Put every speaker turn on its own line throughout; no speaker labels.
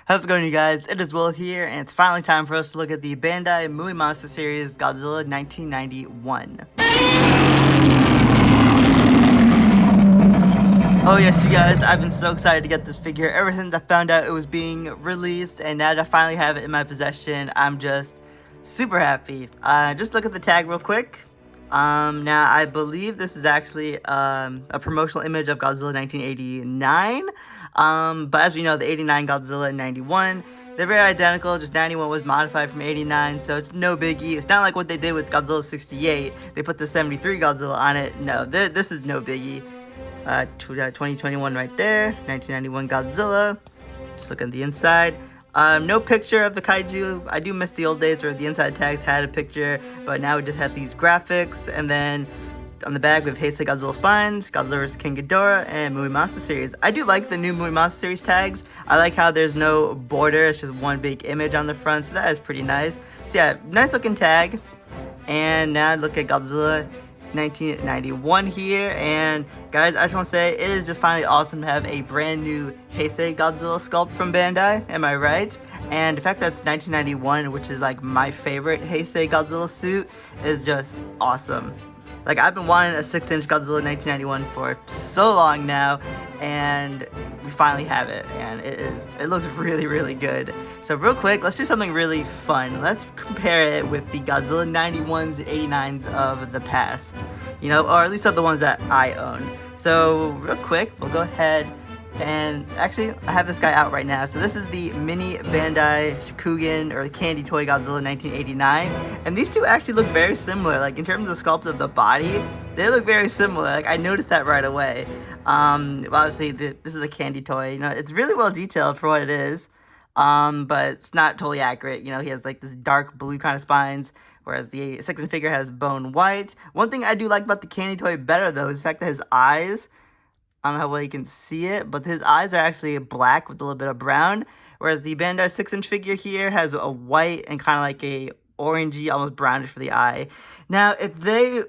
How's it going, you guys? It is Will here, and it's finally time for us to look at the Bandai Movie Monster Series Godzilla 1991. Oh yes, you guys, I've been so excited to get this figure ever since I found out it was being released, and now that I finally have it in my possession, I'm just super happy. Just look at the tag real quick. Now I believe this is actually a promotional image of Godzilla 1989. But as we know, the 89 Godzilla and 91, they're very identical, just 91 was modified from 89, so it's no biggie. It's not like what they did with Godzilla 68. They put the 73 Godzilla on it. No, this is no biggie. 2021 right there, 1991 Godzilla. Just look at the inside. No picture of the kaiju. I do miss the old days where the inside tags had a picture, but now we just have these graphics. And then on the back we have Heisei Godzilla spines, Godzilla vs. King Ghidorah, and Movie Monster Series. I do like the new Movie Monster Series tags. I like how there's no border, it's just one big image on the front, so that is pretty nice. So yeah, nice looking tag. And now look at Godzilla 1991 here, and guys, I just want to say it is just finally awesome to have a brand new Heisei Godzilla sculpt from Bandai, am I right? And the fact that it's 1991, which is like my favorite Heisei Godzilla suit, is just awesome. Like, I've been wanting a 6-inch Godzilla 1991 for so long now, and we finally have it, and it looks really, really good. So real quick, let's do something really fun. Let's compare it with the Godzilla 91s and 89s of the past, you know, or at least of the ones that I own. So real quick, we'll go ahead and actually, I have this guy out right now. So this is the mini Bandai Shikugen, or the Candy Toy Godzilla 1989. And these two actually look very similar. Like, in terms of the sculpt of the body, they look very similar. Like, I noticed that right away. Obviously, this is a candy toy. You know, it's really well detailed for what it is. But it's not totally accurate. You know, he has like this dark blue kind of spines, whereas the 6-inch figure has bone white. One thing I do like about the candy toy better, though, is the fact that his eyes, I don't know how well you can see it, but his eyes are actually black with a little bit of brown, whereas the Bandai 6-inch figure here has a white and kind of like a orangey, almost brownish for the eye. Now, I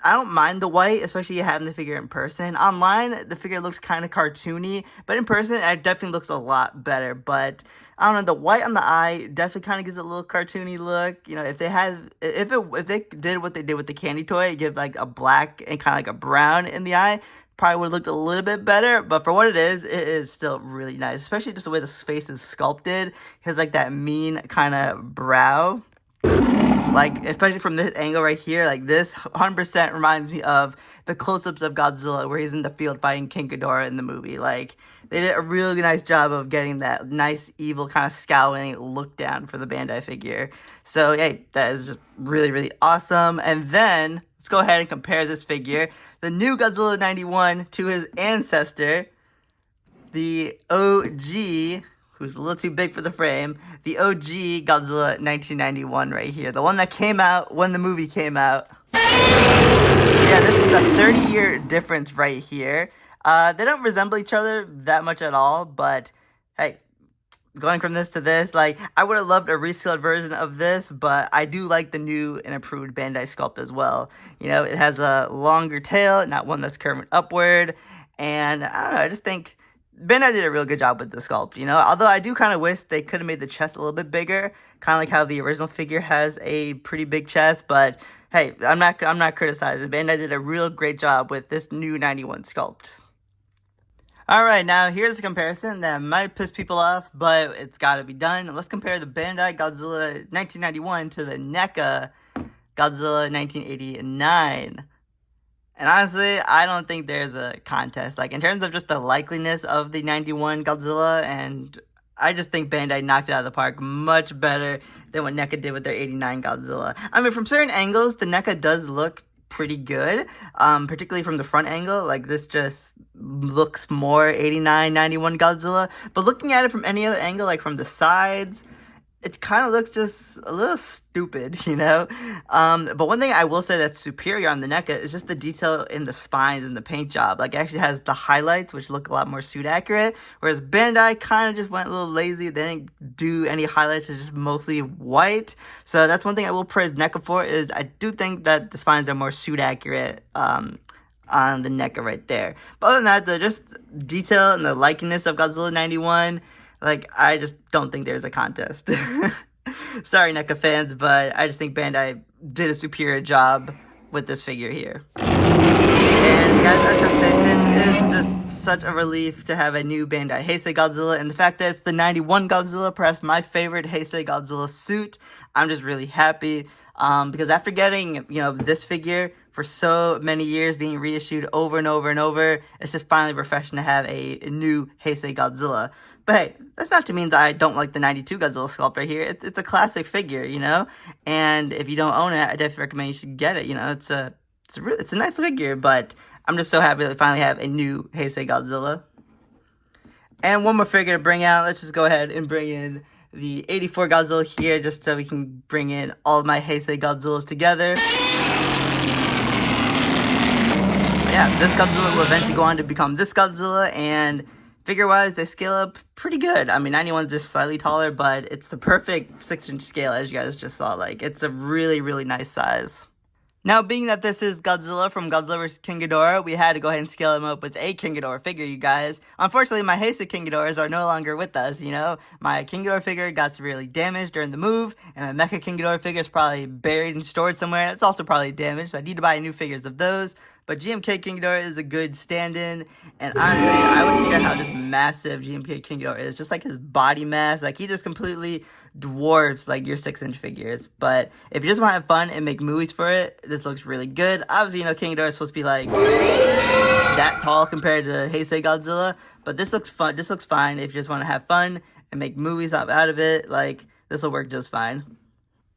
don't mind the white, especially having the figure in person. Online, the figure looks kind of cartoony, but in person, it definitely looks a lot better. But I don't know, the white on the eye definitely kind of gives it a little cartoony look. You know, if they did what they did with the candy toy, give like a black and kind of like a brown in the eye, probably would have looked a little bit better, but for what it is still really nice, especially just the way the face is sculpted. He has like that mean kind of brow, like, especially from this angle right here. Like, this 100% reminds me of the close-ups of Godzilla where he's in the field fighting King Ghidorah in the movie. Like, they did a really nice job of getting that nice, evil, kind of scowling look down for the Bandai figure. So, hey, that is just really, really awesome. And then let's go ahead and compare this figure, the new Godzilla 91, to his ancestor, the OG, who's a little too big for the frame, the OG Godzilla 1991 right here, the one that came out when the movie came out. So yeah, this is a 30-year difference right here. They don't resemble each other that much at all, but hey, going from this to this, like, I would have loved a rescaled version of this, but I do like the new and improved Bandai sculpt as well. You know, it has a longer tail, not one that's curving upward, and I don't know, I just think Bandai did a real good job with the sculpt, you know, although I do kind of wish they could have made the chest a little bit bigger, kind of like how the original figure has a pretty big chest, but hey, I'm not criticizing. Bandai did a real great job with this new 91 sculpt. Alright, now here's a comparison that might piss people off, but it's gotta be done. Let's compare the Bandai Godzilla 1991 to the NECA Godzilla 1989. And honestly, I don't think there's a contest. Like, in terms of just the likeliness of the 91 Godzilla, and I just think Bandai knocked it out of the park much better than what NECA did with their 89 Godzilla. I mean, from certain angles, the NECA does look pretty good, particularly from the front angle. Like, this just looks more 89, 91 Godzilla, but looking at it from any other angle, like from the sides, it kind of looks just a little stupid, you know? But one thing I will say that's superior on the NECA is just the detail in the spines and the paint job. Like, it actually has the highlights, which look a lot more suit accurate, whereas Bandai kind of just went a little lazy. They didn't do any highlights, it's just mostly white. So that's one thing I will praise NECA for, is I do think that the spines are more suit accurate on the NECA right there. But other than that, the just detail and the likeness of Godzilla 91, Like, I just don't think there's a contest. Sorry, NECA fans, but I just think Bandai did a superior job with this figure here. And guys, I just gotta say, seriously, it is just such a relief to have a new Bandai Heisei Godzilla, and the fact that it's the 91 Godzilla, perhaps my favorite Heisei Godzilla suit, I'm just really happy, because after getting, this figure for so many years, being reissued over and over and over, it's just finally refreshing to have a new Heisei Godzilla. But hey, that's not to mean that I don't like the 92 Godzilla sculpt right here. It's a classic figure, and if you don't own it, I definitely recommend you should get it. It's a nice figure, but I'm just so happy that we finally have a new Heisei Godzilla. And one more figure to bring out. Let's just go ahead and bring in the 84 Godzilla here, just so we can bring in all of my Heisei Godzillas together. Yeah, this Godzilla will eventually go on to become this Godzilla, and figure-wise, they scale up pretty good. I mean, 91's just slightly taller, but it's the perfect 6-inch scale, as you guys just saw. Like, it's a really, really nice size. Now, being that this is Godzilla from Godzilla vs. King Ghidorah, we had to go ahead and scale him up with a King Ghidorah figure, you guys. Unfortunately, my Heisei King Ghidorahs are no longer with us, My King Ghidorah figure got severely damaged during the move, and my Mecha King Ghidorah figure is probably buried and stored somewhere. It's also probably damaged, so I need to buy new figures of those. But GMK King Ghidorah is a good stand-in, and honestly, I would forget how just massive GMK King Ghidorah is. Just like his body mass, like he just completely dwarfs like your 6-inch figures. But if you just want to have fun and make movies for it, this looks really good. Obviously, King Ghidorah is supposed to be like that tall compared to Heisei Godzilla, but this looks fun. This looks fine if you just want to have fun and make movies out of it. Like, this will work just fine.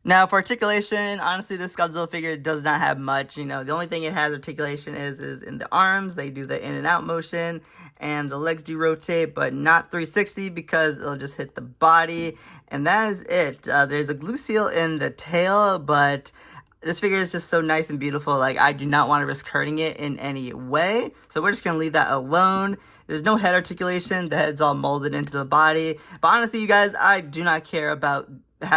Now, for articulation, honestly, this Godzilla figure does not have much. The only thing it has articulation is in the arms. They do the in and out motion, and the legs do rotate, but not 360 because it'll just hit the body, and that is it. There's a glue seal in the tail, but this figure is just so nice and beautiful. Like, I do not want to risk hurting it in any way, so we're just going to leave that alone. There's no head articulation. The head's all molded into the body, but honestly, you guys, I do not care about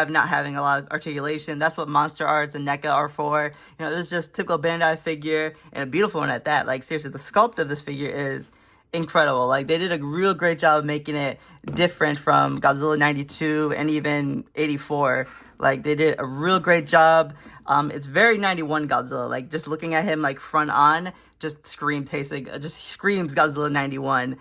not having a lot of articulation. That's what Monster Arts and NECA are for. This is just typical Bandai figure, and a beautiful one at that. Like, seriously, the sculpt of this figure is incredible. Like, they did a real great job of making it different from Godzilla 92 and even 84. Like, they did a real great job. It's very 91 Godzilla. Like, just looking at him, like, front on, just screams Godzilla 91.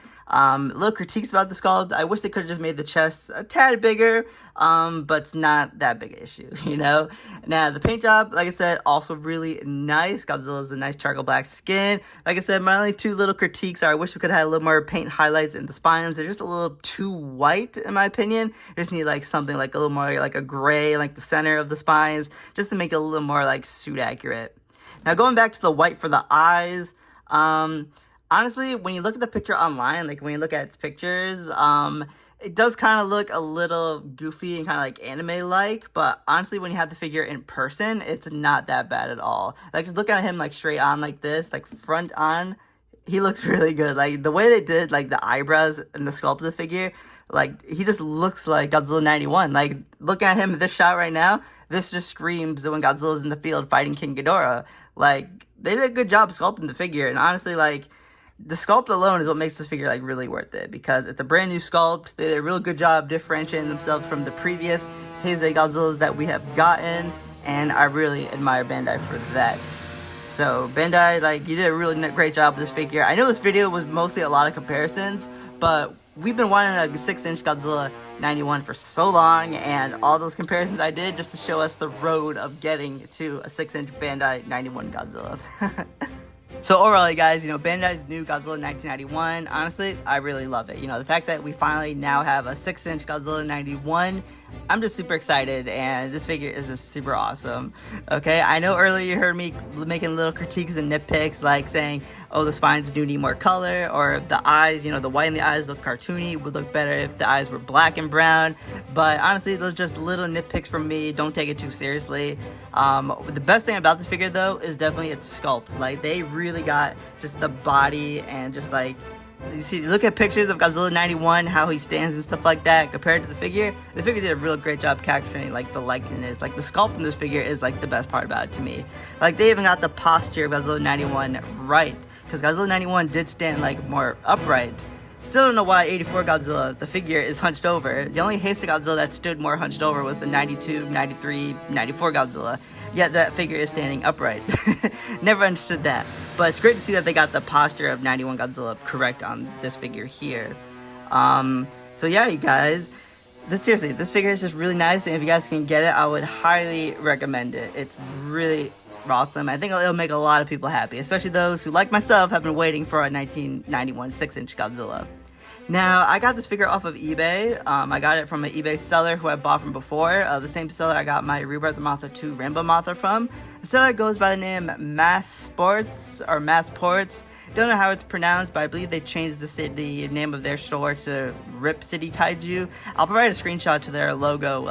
Little critiques about the sculpt. I wish they could have just made the chest a tad bigger, but it's not that big an issue, Now, the paint job, like I said, also really nice. Godzilla's a nice charcoal black skin. Like I said, my only two little critiques are I wish we could have a little more paint highlights in the spines. They're just a little too white, in my opinion. I just need, like, something like a little more, like, a gray, like the center of the spines, just to make it a little more, like, suit accurate. Now, going back to the white for the eyes, honestly, when you look at the picture online, like when you look at its pictures, it does kind of look a little goofy and kind of like anime-like, but honestly, when you have the figure in person, it's not that bad at all. Like, just look at him, like, straight on like this, like front on, he looks really good. Like, the way they did, like, the eyebrows and the sculpt of the figure, like, he just looks like Godzilla 91. Like, looking at him in this shot right now, this just screams when Godzilla's in the field fighting King Ghidorah. Like, they did a good job sculpting the figure, and honestly, like, the sculpt alone is what makes this figure, like, really worth it, because it's a brand new sculpt. They did a real good job differentiating themselves from the previous Heisei Godzillas that we have gotten, and I really admire Bandai for that. So, Bandai, like, you did a really great job with this figure. I know this video was mostly a lot of comparisons, but we've been wanting a 6-inch Godzilla 91 for so long, and all those comparisons I did just to show us the road of getting to a 6-inch Bandai 91 Godzilla. So overall, you guys, Bandai's new Godzilla 1991, honestly, I really love it. The fact that we finally now have a 6-inch Godzilla 91, I'm just super excited, and this figure is just super awesome. Okay, I know earlier you heard me making little critiques and nitpicks, like saying, oh, the spines do need more color, or the eyes, the white in the eyes look cartoony, would look better if the eyes were black and brown. But honestly, those are just little nitpicks from me. Don't take it too seriously. The best thing about this figure, though, is definitely its sculpt. Like, they really got just the body and just, like, look at pictures of Godzilla 91, how he stands and stuff like that compared to the figure did a real great job capturing, like, the likeness. Like, the sculpt in this figure is, like, the best part about it to me. Like, they even got the posture of Godzilla 91 right, because Godzilla 91 did stand, like, more upright, Still don't know why 84 Godzilla, the figure, is hunched over. The only Heisei Godzilla that stood more hunched over was the 92, 93, 94 Godzilla. Yet that figure is standing upright. Never understood that. But it's great to see that they got the posture of 91 Godzilla correct on this figure here. So yeah, you guys, seriously, this figure is just really nice, and if you guys can get it, I would highly recommend it. It's really awesome. I think it'll make a lot of people happy, especially those who, like myself, have been waiting for a 1991 6-inch Godzilla. Now, I got this figure off of eBay. I got it from an eBay seller who I bought from before. The same seller I got my Rebirth of Mothra 2 Rainbow Mothra from. The seller goes by the name Mass Sports. Don't know how it's pronounced, but I believe they changed the name of their store to Rip City Kaiju. I'll provide a screenshot to their logo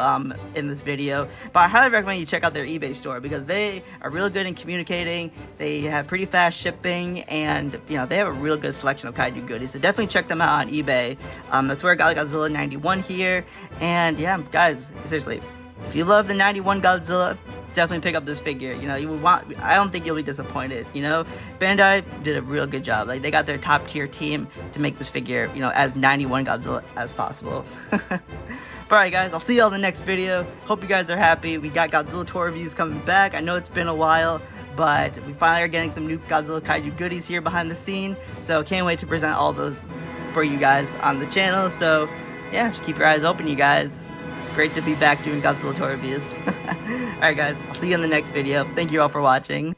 in this video. But I highly recommend you check out their eBay store because they are real good in communicating. They have pretty fast shipping, and they have a real good selection of kaiju goodies. So definitely check them out on eBay. That's where I got Godzilla 91 here. And yeah, guys, seriously, if you love the 91 Godzilla, definitely pick up this figure. I don't think you'll be disappointed. Bandai did a real good job. Like, they got their top tier team to make this figure, as 91 Godzilla as possible. But alright guys, I'll see you all in the next video. Hope you guys are happy. We got Godzilla tour reviews coming back. I know it's been a while, but we finally are getting some new Godzilla Kaiju goodies here behind the scene. So can't wait to present all those for you guys on the channel. So yeah, just keep your eyes open, you guys. It's great to be back doing Godzilla tour reviews. Alright guys, I'll see you in the next video. Thank you all for watching.